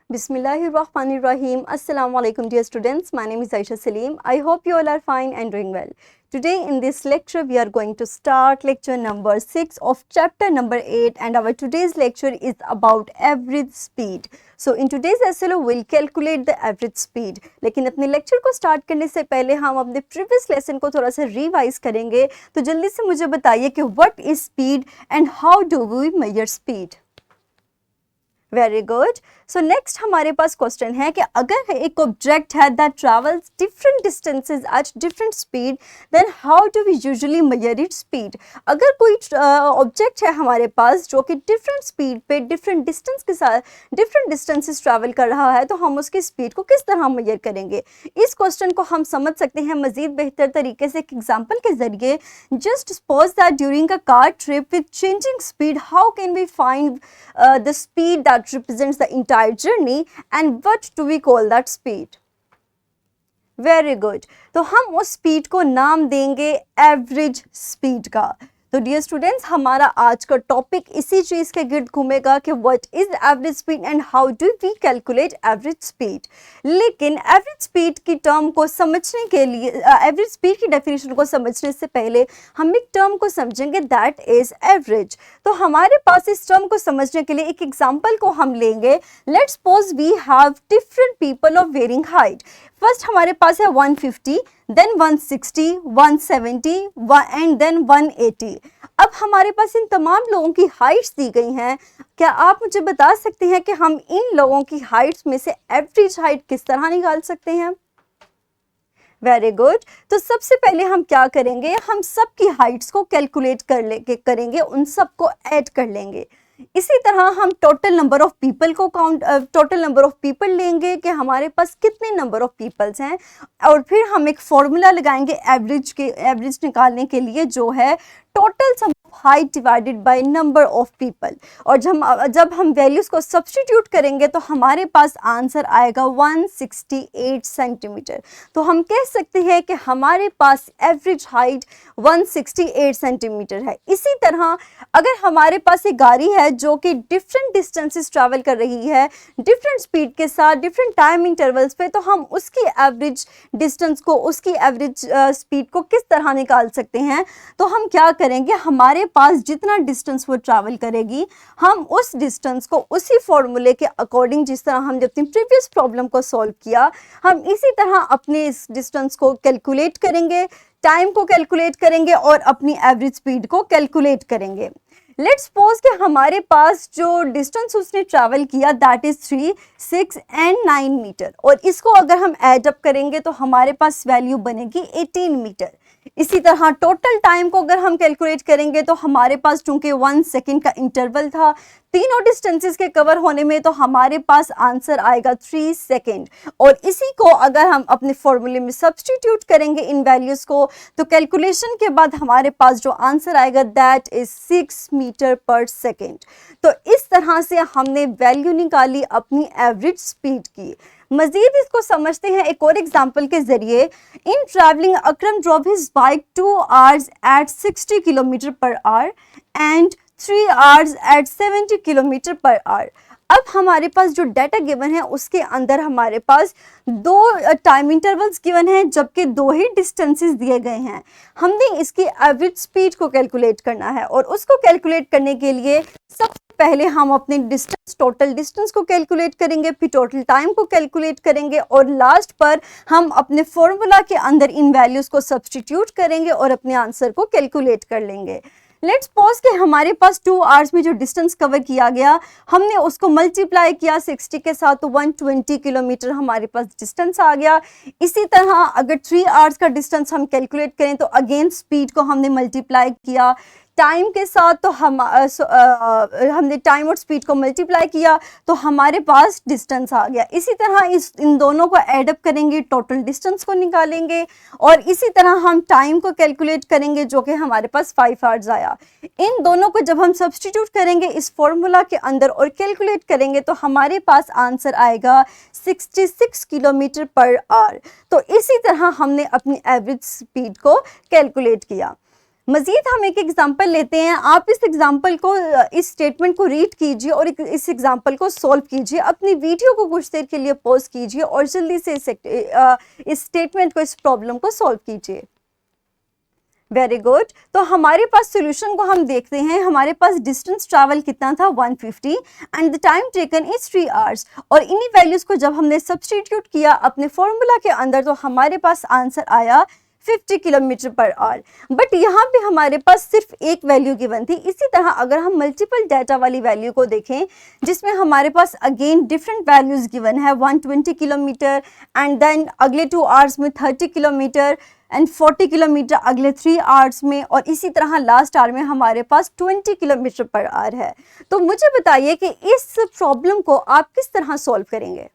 Bismillahirrahmanirrahim. Assalamu alaikum dear students. My name is Aisha Salim. I hope you all are fine and doing well. Today in this lecture we are going to start lecture number 6 of chapter number 8 and our today's lecture is about average speed. So in today's SLO we'll calculate the average speed. लेकिन अपने lecture को start करने से पहले हम अपने previous lesson को थोड़ा सा revise करेंगे. तो जल्दी से मुझे बताइए कि what is speed and how do we measure speed? Very good. So next हमारे पास क्वेश्चन है कि अगर एक ऑब्जेक्ट है that travels different distances at different speed then how do we usually measure it speed. अगर कोई ऑब्जेक्ट है हमारे पास जो कि डिफरेंट स्पीड पे डिफरेंट डिस्टेंस के साथ डिफरेंट डिस्टेंसेस ट्रैवल कर रहा है तो हम उसकी स्पीड को किस तरह मेजर करेंगे. इस क्वेश्चन को हम समझ सकते हैं मजीद बेहतर तरीके से एक एग्जाम्पल के जरिए. Just suppose that during a car trip with changing speed how can we find the speed that represents the entire journey and what do we call that speed? Very good. तो हम उस speed को नाम देंगे average speed का. तो dear students हमारा आज का टॉपिक इसी चीज़ के गिर्द घूमेगा कि what is average speed and how do we calculate average speed. लेकिन एवरेज स्पीड की टर्म को समझने के लिए एवरेज स्पीड की डेफिनेशन को समझने से पहले हम एक टर्म को समझेंगे दैट इज एवरेज. तो हमारे पास इस टर्म को समझने के लिए एक एग्जाम्पल को हम लेंगे. Let's suppose we have different people of varying height. First हमारे पास है 150, देन 160, 170 एंड देन 180. अब हमारे पास इन तमाम लोगों की हाइट्स दी गई हैं. क्या आप मुझे बता सकते हैं कि हम इन लोगों की हाइट्स में से एवरेज हाइट किस तरह निकाल सकते हैं? Very good. तो सबसे पहले हम क्या करेंगे, हम सबकी हाइट्स को कैलकुलेट करेंगे, उन सबको ऐड कर लेंगे. इसी तरह हम टोटल नंबर ऑफ पीपल को टोटल नंबर ऑफ पीपल लेंगे कि हमारे पास कितने नंबर ऑफ पीपल्स हैं और फिर हम एक फॉर्मूला लगाएंगे एवरेज निकालने के लिए जो है total sum of height divided by number of people. और जब हम वैल्यूज़ को सब्स्टिट्यूट करेंगे तो हमारे पास आंसर आएगा 168 सेंटीमीटर. तो हम कह सकते हैं कि हमारे पास एवरेज हाइट 168 सेंटीमीटर है. इसी तरह अगर हमारे पास एक गाड़ी है जो कि डिफरेंट डिस्टेंसेस ट्रैवल कर रही है डिफरेंट स्पीड के साथ डिफरेंट टाइम इंटरवल्स पे, तो हम उसकी एवरेज डिस्टेंस को उसकी एवरेज स्पीड को किस तरह निकाल सकते हैं. तो हम क्या करेंगे, हमारे पास जितना डिस्टेंस वो ट्रैवल करेगी हम उस डिस्टेंस को उसी फॉर्मूले के अकॉर्डिंग जिस तरह हमने अपनी प्रीवियस प्रॉब्लम को सॉल्व किया हम इसी तरह अपने इस डिस्टेंस को कैलकुलेट करेंगे, टाइम को कैलकुलेट करेंगे और अपनी एवरेज स्पीड को कैलकुलेट करेंगे. लेट्स सपोज कि हमारे पास जो डिस्टेंस उसने ट्रैवल किया दैट इज 3, 6 एंड 9 मीटर और इसको अगर हम ऐड अप करेंगे तो हमारे पास वैल्यू बनेगी 18 मीटर. इसी तरह टोटल टाइम को अगर हम कैलकुलेट करेंगे तो हमारे पास चूंकि 1 सेकेंड का इंटरवल था तीनों डिस्टेंसेस के कवर होने में तो हमारे पास आंसर आएगा 3 सेकेंड. और इसी को अगर हम अपने फॉर्मूले में सब्स्टिट्यूट करेंगे इन वैल्यूज़ को तो कैलकुलेशन के बाद हमारे पास जो आंसर आएगा दैट इज 6 मीटर पर सेकेंड. तो इस तरह से हमने वैल्यू निकाली अपनी एवरेज स्पीड की. मजीद इसको समझते हैं एक और एग्जाम्पल के जरिए. In travelling Akram drove his bike 2 hours at 60 kilometre per hour and 3 hours at 70 kilometre per hour. अब हमारे पास जो डाटा गिवन है उसके अंदर हमारे पास दो टाइम इंटरवल्स गिवन हैं जबकि दो ही डिस्टेंसेस दिए गए हैं. हमने इसकी एवरेज स्पीड को कैलकुलेट करना है और उसको कैलकुलेट करने के लिए सबसे पहले हम अपने टोटल डिस्टेंस को कैलकुलेट करेंगे, फिर टोटल टाइम को कैलकुलेट करेंगे और लास्ट पर हम अपने फॉर्मूला के अंदर इन वैल्यूज़ को सब्स्टिट्यूट करेंगे और अपने आंसर को कैलकुलेट कर लेंगे. लेट्स सपोज कि हमारे पास 2 आवर्स में जो डिस्टेंस कवर किया गया हमने उसको मल्टीप्लाई किया 60 के साथ तो 120 किलोमीटर हमारे पास डिस्टेंस आ गया. इसी तरह अगर 3 आवर्स का डिस्टेंस हम कैलकुलेट करें तो अगेन स्पीड को हमने मल्टीप्लाई किया टाइम के साथ तो हमने टाइम और स्पीड को मल्टीप्लाई किया तो हमारे पास डिस्टेंस आ गया. इसी तरह इन दोनों को ऐड अप करेंगे टोटल डिस्टेंस को निकालेंगे और इसी तरह हम टाइम को कैलकुलेट करेंगे जो कि हमारे पास 5 आवर्स आया. इन दोनों को जब हम सब्स्टिट्यूट करेंगे इस फॉर्मूला के अंदर और कैलकुलेट करेंगे तो हमारे पास आंसर आएगा 66 किलोमीटर पर आवर. तो इसी तरह हमने अपनी एवरेज स्पीड को कैलकुलेट किया. मजीद हम एक एग्जाम्पल लेते हैं। आप इस एग्जाम्पल को, इस स्टेटमेंट को रीड कीजिए और इस एग्जाम्पल को सॉल्व कीजिए। अपनी वीडियो को कुछ देर के लिए पॉज कीजिए और जल्दी से इस स्टेटमेंट को, इस प्रॉब्लम को सॉल्व कीजिए। Very good. तो हमारे पास सोल्यूशन को हम देखते हैं। हमारे पास डिस्टेंस ट्रैवल कितना था 150 and the time taken is 3 hours. और इन्हीं वैल्यूज़ को जब हमने सब्सटीट्यूट किया अपने फॉर्मूला के अंदर तो हमारे पास आंसर आया 50 किलोमीटर पर आवर। बट यहाँ पे हमारे पास सिर्फ एक वैल्यू गिवन थी। इसी तरह अगर हम मल्टीपल डाटा वाली वैल्यू को देखें जिसमें हमारे पास अगेन डिफरेंट वैल्यूज़ गिवन है, 120 किलोमीटर एंड देन अगले 2 आवर्स में 30 किलोमीटर एंड 40 किलोमीटर अगले 3 आवर्स में, और इसी तरह लास्ट आवर में हमारे पास 20 किलोमीटर पर आवर है। तो मुझे बताइए कि इस प्रॉब्लम को आप किस तरह सॉल्व करेंगे।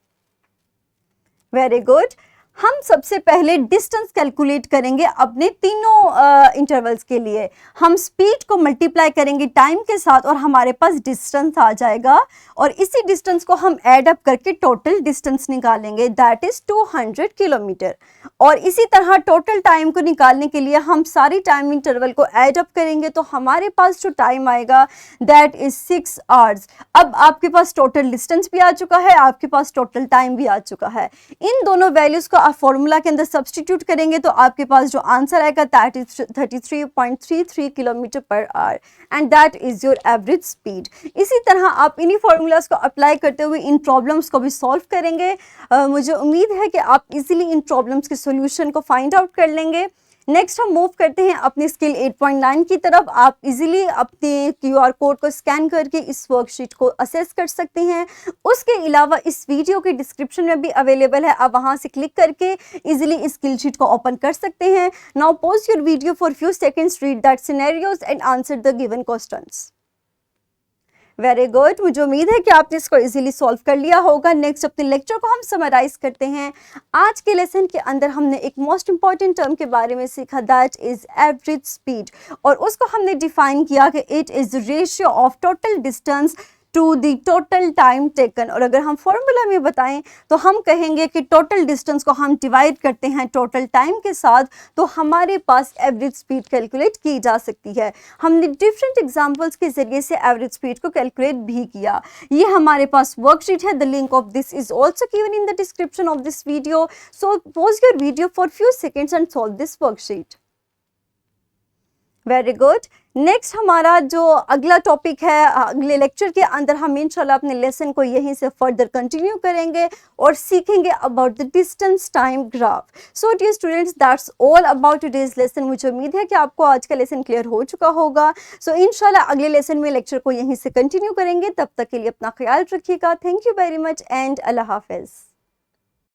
Very good. हम सबसे पहले डिस्टेंस कैलकुलेट करेंगे अपने तीनों इंटरवल्स के लिए। हम स्पीड को मल्टीप्लाई करेंगे टाइम के साथ और हमारे पास डिस्टेंस आ जाएगा, और इसी डिस्टेंस को हम ऐड अप करके टोटल डिस्टेंस निकालेंगे, दैट इज 200 किलोमीटर। और इसी तरह टोटल टाइम को निकालने के लिए हम सारी टाइम इंटरवल को ऐड अप करेंगे तो हमारे पास जो टाइम आएगा दैट इज 6 आवर्स। अब आपके पास टोटल डिस्टेंस भी आ चुका है, आपके पास टोटल टाइम भी आ चुका है। इन दोनों वैल्यूज को आप फॉर्मूला के अंदर सब्सटीट्यूट करेंगे तो आपके पास जो आंसर आएगा that is 33.33 kilometre per hour and that is your average speed. इसी तरह आप इन्हीं फॉर्मूलाज को अप्लाई करते हुए इन प्रॉब्लम्स को भी सॉल्व करेंगे। मुझे उम्मीद है कि आप इजीली इन प्रॉब्लम्स के सॉल्यूशन को फाइंड आउट कर लेंगे। नेक्स्ट हम मूव करते हैं अपनी स्किल 8.9 की तरफ। आप इजीली अपने QR कोड को स्कैन करके इस वर्कशीट को असेस कर सकते हैं। उसके अलावा इस वीडियो के डिस्क्रिप्शन में भी अवेलेबल है, आप वहां से क्लिक करके इजीली इस स्किल शीट को ओपन कर सकते हैं। Now pause your video for few seconds, read that scenarios and answer the given questions. Very good. मुझे उम्मीद है कि आपने इसको इजीली सॉल्व कर लिया होगा। नेक्स्ट अपने लेक्चर को हम समराइज करते हैं। आज के लेसन के अंदर हमने एक मोस्ट इंपॉर्टेंट टर्म के बारे में सीखा दैट इज एवरेज स्पीड, और उसको हमने डिफाइन किया कि it is ratio of total distance to the total time taken. और अगर हम फॉर्मूला में बताएं तो हम कहेंगे कि टोटल डिस्टेंस को हम डिवाइड करते हैं टोटल टाइम के साथ तो हमारे पास एवरेज स्पीड कैलकुलेट की जा सकती है। हमने डिफरेंट एग्जांपल्स के जरिए से एवरेज स्पीड को कैलकुलेट भी किया। ये हमारे पास वर्कशीट है, the link of this is also given in the description of this video. So pause your video for few seconds and solve this worksheet. Very good. Next हमारा जो अगला topic है, अगले लेक्चर के अंदर हम इंशाल्लाह अपने लेसन को यहीं से फर्दर कंटिन्यू करेंगे और सीखेंगे about the distance time graph. So dear students, that's all about today's lesson. मुझे उम्मीद है कि आपको आज का लेसन क्लियर हो चुका होगा। सो इंशाल्लाह अगले लेसन में लेक्चर को यहीं से कंटिन्यू करेंगे। तब तक के लिए अपना ख्याल रखिएगा। Thank you very much and अल्लाह हाफिज़।